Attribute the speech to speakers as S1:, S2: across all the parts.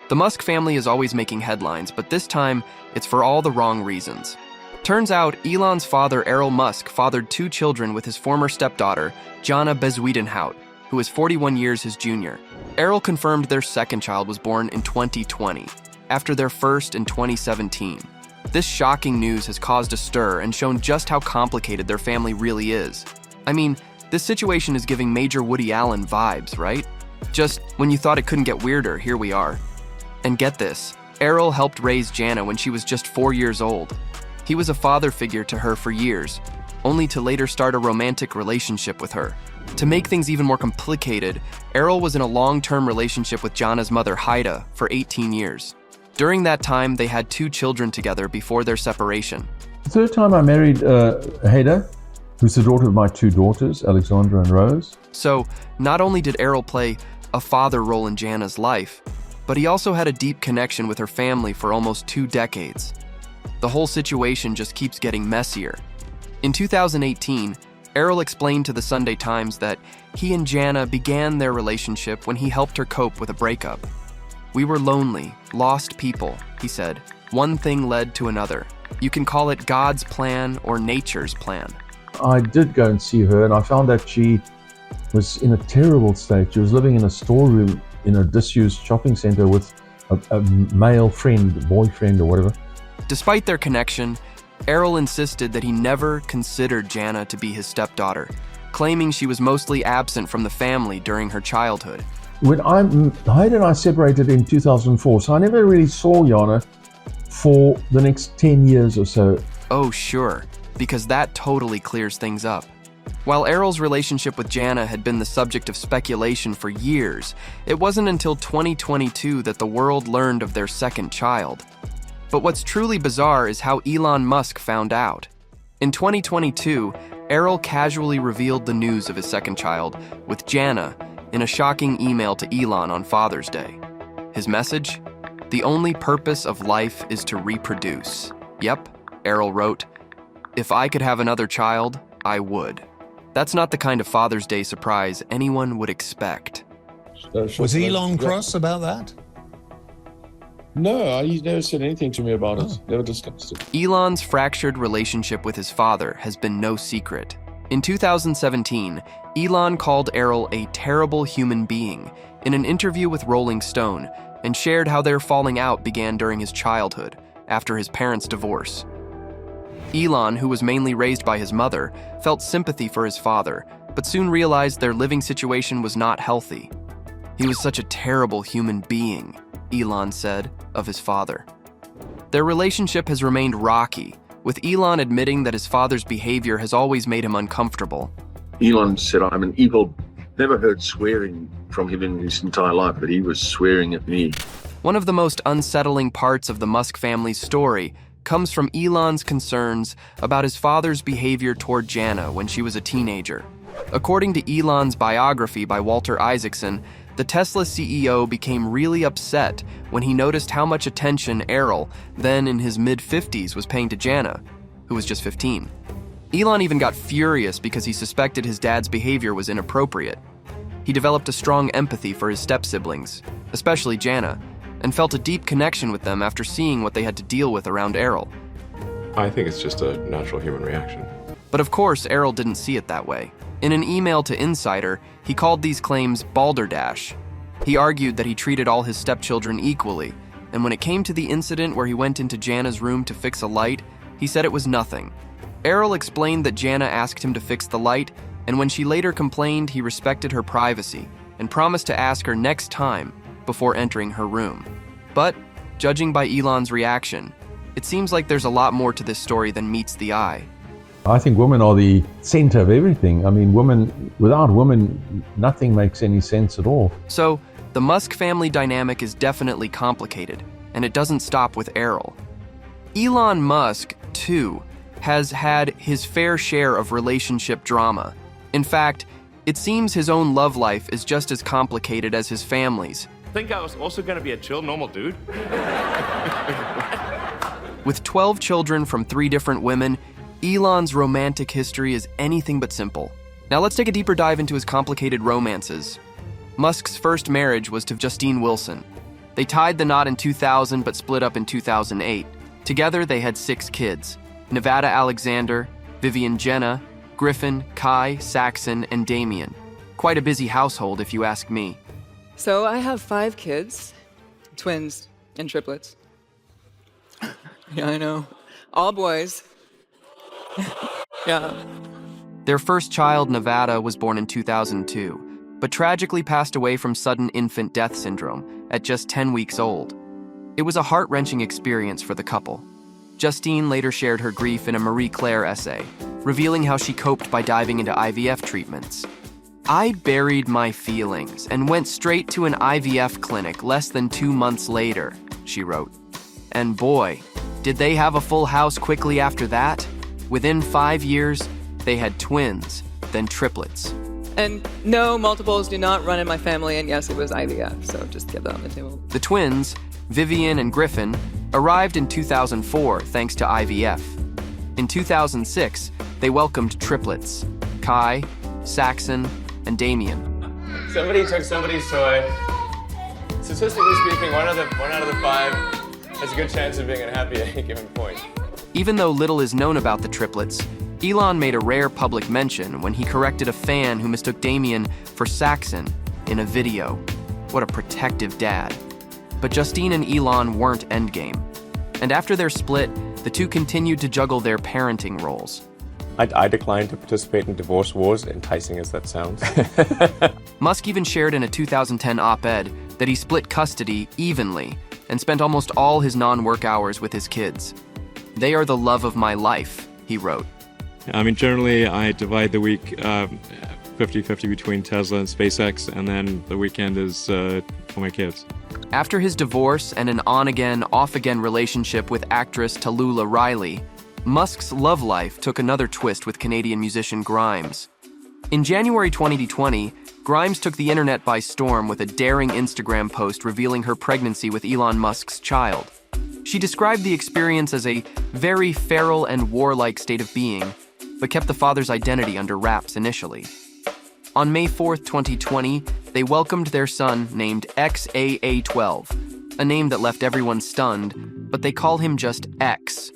S1: The Musk family is always making headlines, but this time, it's for all the wrong reasons. Turns out, Elon's father, Errol Musk, fathered 2 children with his former stepdaughter, Jana Bezuidenhout, who is 41 years his junior. Errol confirmed their second child was born in 2020, after their first in 2017. This shocking news has caused a stir and shown just how complicated their family really is. I mean, this situation is giving major Woody Allen vibes, right? Just when you thought it couldn't get weirder, here we are. And get this, Errol helped raise Jana when she was just 4 years old. He was a father figure to her for years, only to later start a romantic relationship with her. To make things even more complicated, Errol was in a long-term relationship with Jana's mother, Haida, for 18 years. During that time, they had 2 children together before their separation.
S2: The third time I married Haida, who's the daughter of my 2 daughters, Alexandra and Rose.
S1: So, not only did Errol play a father role in Jana's life, but he also had a deep connection with her family for almost 2 decades. The whole situation just keeps getting messier. In 2018, Errol explained to the Sunday Times that he and Jana began their relationship when he helped her cope with a breakup. "We were lonely, lost people," he said. "One thing led to another. You can call it God's plan or nature's plan."
S2: I did go and see her, and I found that she was in a terrible state. She was living in a storeroom in a disused shopping center with a male friend, boyfriend or whatever.
S1: Despite their connection, Errol insisted that he never considered Jana to be his stepdaughter, claiming she was mostly absent from the family during her childhood.
S2: When Haida and I separated in 2004, so I never really saw Jana for the next 10 years or so.
S1: Oh, sure, because that totally clears things up. While Errol's relationship with Jana had been the subject of speculation for years, it wasn't until 2022 that the world learned of their second child. But what's truly bizarre is how Elon Musk found out. In 2022, Errol casually revealed the news of his second child with Jana in a shocking email to Elon on Father's Day. His message? "The only purpose of life is to reproduce." Yep, Errol wrote, "If I could have another child, I would." That's not the kind of Father's Day surprise anyone would expect.
S3: Was Elon cross about that?
S4: No, he's never said anything to me about it. Never discussed it.
S1: Elon's fractured relationship with his father has been no secret. In 2017, Elon called Errol a terrible human being in an interview with Rolling Stone and shared how their falling out began during his childhood, after his parents' divorce. Elon, who was mainly raised by his mother, felt sympathy for his father, but soon realized their living situation was not healthy. "He was such a terrible human being," Elon said of his father. Their relationship has remained rocky, with Elon admitting that his father's behavior has always made him uncomfortable.
S4: Elon said, "I'm an evil." Never heard swearing from him in his entire life, but he was swearing at me.
S1: One of the most unsettling parts of the Musk family's story comes from Elon's concerns about his father's behavior toward Jana when she was a teenager. According to Elon's biography by Walter Isaacson, the Tesla CEO became really upset when he noticed how much attention Errol, then in his mid-50s, was paying to Jana, who was just 15. Elon even got furious because he suspected his dad's behavior was inappropriate. He developed a strong empathy for his step-siblings, especially Jana, and felt a deep connection with them after seeing what they had to deal with around Errol.
S5: I think it's just a natural human reaction.
S1: But of course, Errol didn't see it that way. In an email to Insider, he called these claims balderdash. He argued that he treated all his stepchildren equally, and when it came to the incident where he went into Jana's room to fix a light, he said it was nothing. Errol explained that Jana asked him to fix the light, and when she later complained, he respected her privacy and promised to ask her next time before entering her room. But, judging by Elon's reaction, it seems like there's a lot more to this story than meets the eye.
S2: I think women are the center of everything. I mean, without women, nothing makes any sense at all.
S1: So, the Musk family dynamic is definitely complicated, and it doesn't stop with Errol. Elon Musk, too, has had his fair share of relationship drama. In fact, it seems his own love life is just as complicated as his family's.
S6: Think I was also gonna be a chill, normal dude?
S1: With 12 children from 3 different women, Elon's romantic history is anything but simple. Now let's take a deeper dive into his complicated romances. Musk's first marriage was to Justine Wilson. They tied the knot in 2000 but split up in 2008. Together, they had 6 kids: Nevada Alexander, Vivian Jenna, Griffin, Kai, Saxon, and Damien. Quite a busy household, if you ask me.
S7: So I have 5 kids, twins and triplets. Yeah, I know. All boys. Yeah.
S1: Their first child, Nevada, was born in 2002, but tragically passed away from sudden infant death syndrome at just 10 weeks old. It was a heart-wrenching experience for the couple. Justine later shared her grief in a Marie Claire essay, revealing how she coped by diving into IVF treatments. "I buried my feelings and went straight to an IVF clinic less than 2 months later," she wrote. And boy, did they have a full house quickly after that. Within 5 years, they had twins, then triplets.
S7: And no, multiples do not run in my family, and yes, it was IVF, so just get that on the table.
S1: The twins, Vivian and Griffin, arrived in 2004 thanks to IVF. In 2006, they welcomed triplets: Kai, Saxon, and Damien.
S5: Somebody took somebody's toy. Statistically speaking, one out of the 5 has a good chance of being unhappy at any given point.
S1: Even though little is known about the triplets, Elon made a rare public mention when he corrected a fan who mistook Damien for Saxon in a video. What a protective dad. But Justine and Elon weren't endgame. And after their split, the two continued to juggle their parenting roles.
S5: I declined to participate in divorce wars, enticing as that sounds.
S1: Musk even shared in a 2010 op-ed that he split custody evenly and spent almost all his non-work hours with his kids. "They are the love of my life," he wrote.
S8: I mean, generally, I divide the week 50-50 between Tesla and SpaceX, and then the weekend is for my kids.
S1: After his divorce and an on-again, off-again relationship with actress Tallulah Riley, Musk's love life took another twist with Canadian musician Grimes. In January 2020, Grimes took the internet by storm with a daring Instagram post revealing her pregnancy with Elon Musk's child. She described the experience as a very feral and warlike state of being, but kept the father's identity under wraps initially. On May 4th, 2020, they welcomed their son named XAA12, a name that left everyone stunned, but they call him just X.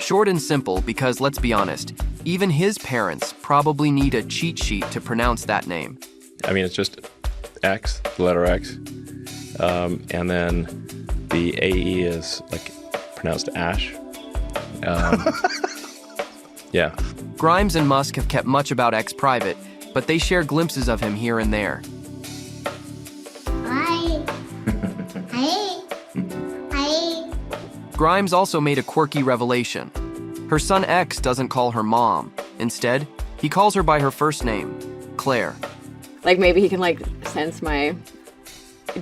S1: Short and simple because, let's be honest, even his parents probably need a cheat sheet to pronounce that name.
S5: I mean, it's just X, the letter X, and then the AE is like pronounced Ash. Yeah.
S1: Grimes and Musk have kept much about X private, but they share glimpses of him here and there. Grimes also made a quirky revelation. Her son X doesn't call her mom. Instead, he calls her by her first name, Claire.
S9: Like maybe he can sense my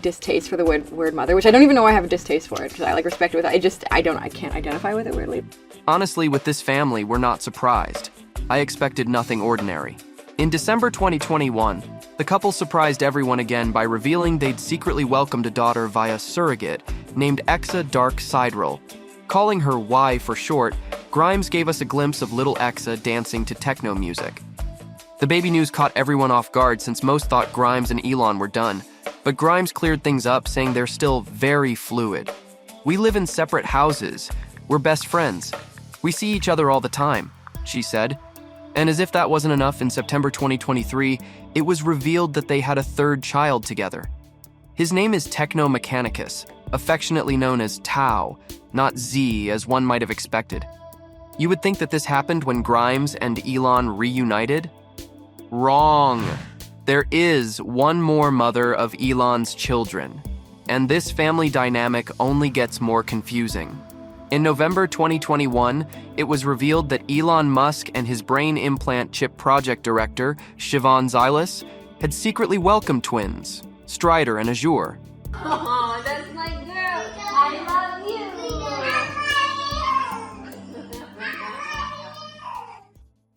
S9: distaste for the word mother, which I don't even know I have a distaste for it, because I respect it with it. I can't identify with it weirdly.
S1: Honestly, with this family, we're not surprised. I expected nothing ordinary. In December 2021, the couple surprised everyone again by revealing they'd secretly welcomed a daughter via surrogate named Exa Dark Sideral. Calling her Y for short, Grimes gave us a glimpse of little Exa dancing to techno music. The baby news caught everyone off guard since most thought Grimes and Elon were done, but Grimes cleared things up, saying they're still very fluid. "We live in separate houses. We're best friends. We see each other all the time," she said. And as if that wasn't enough, in September 2023, it was revealed that they had a third child together. His name is Techno Mechanicus, affectionately known as Tau, not Z, as one might have expected. You would think that this happened when Grimes and Elon reunited? Wrong. There is one more mother of Elon's children, and this family dynamic only gets more confusing. In November 2021, it was revealed that Elon Musk and his brain implant chip project director, Siobhan Zylas, had secretly welcomed twins, Strider and Azure.
S10: Oh, that's my girl. I love you.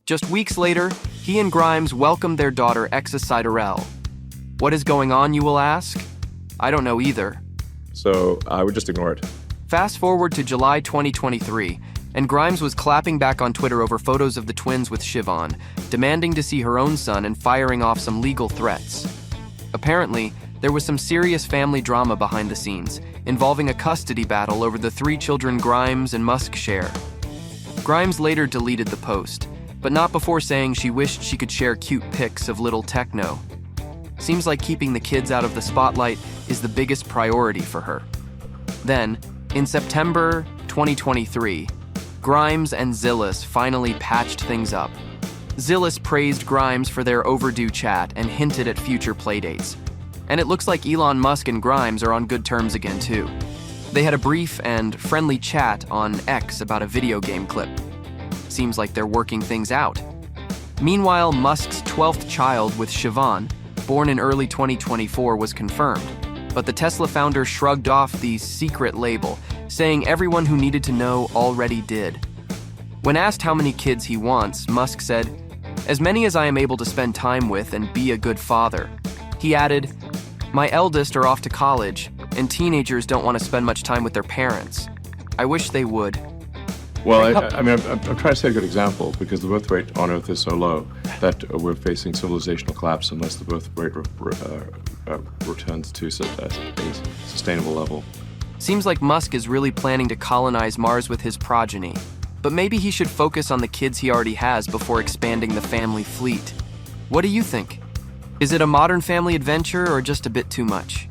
S1: Just weeks later, he and Grimes welcomed their daughter, Exa Siderel. What is going on, you will ask? I don't know either.
S5: So I would just ignore it.
S1: Fast forward to July 2023, and Grimes was clapping back on Twitter over photos of the twins with Siobhan, demanding to see her own son and firing off some legal threats. Apparently, there was some serious family drama behind the scenes, involving a custody battle over the 3 children Grimes and Musk share. Grimes later deleted the post, but not before saying she wished she could share cute pics of little Techno. Seems like keeping the kids out of the spotlight is the biggest priority for her. Then, in September 2023, Grimes and Zillis finally patched things up. Zillis praised Grimes for their overdue chat and hinted at future playdates. And it looks like Elon Musk and Grimes are on good terms again too. They had a brief and friendly chat on X about a video game clip. Seems like they're working things out. Meanwhile, Musk's 12th child with Siobhan, born in early 2024, was confirmed. But the Tesla founder shrugged off the secret label, saying everyone who needed to know already did. When asked how many kids he wants, Musk said, "As many as I am able to spend time with and be a good father." He added, "My eldest are off to college, and teenagers don't want to spend much time with their parents. I wish they would."
S8: Well, I'm trying to set a good example because the birth rate on Earth is so low that we're facing civilizational collapse unless the birth rate returns to a sustainable level.
S1: Seems like Musk is really planning to colonize Mars with his progeny, but maybe he should focus on the kids he already has before expanding the family fleet. What do you think? Is it a modern family adventure or just a bit too much?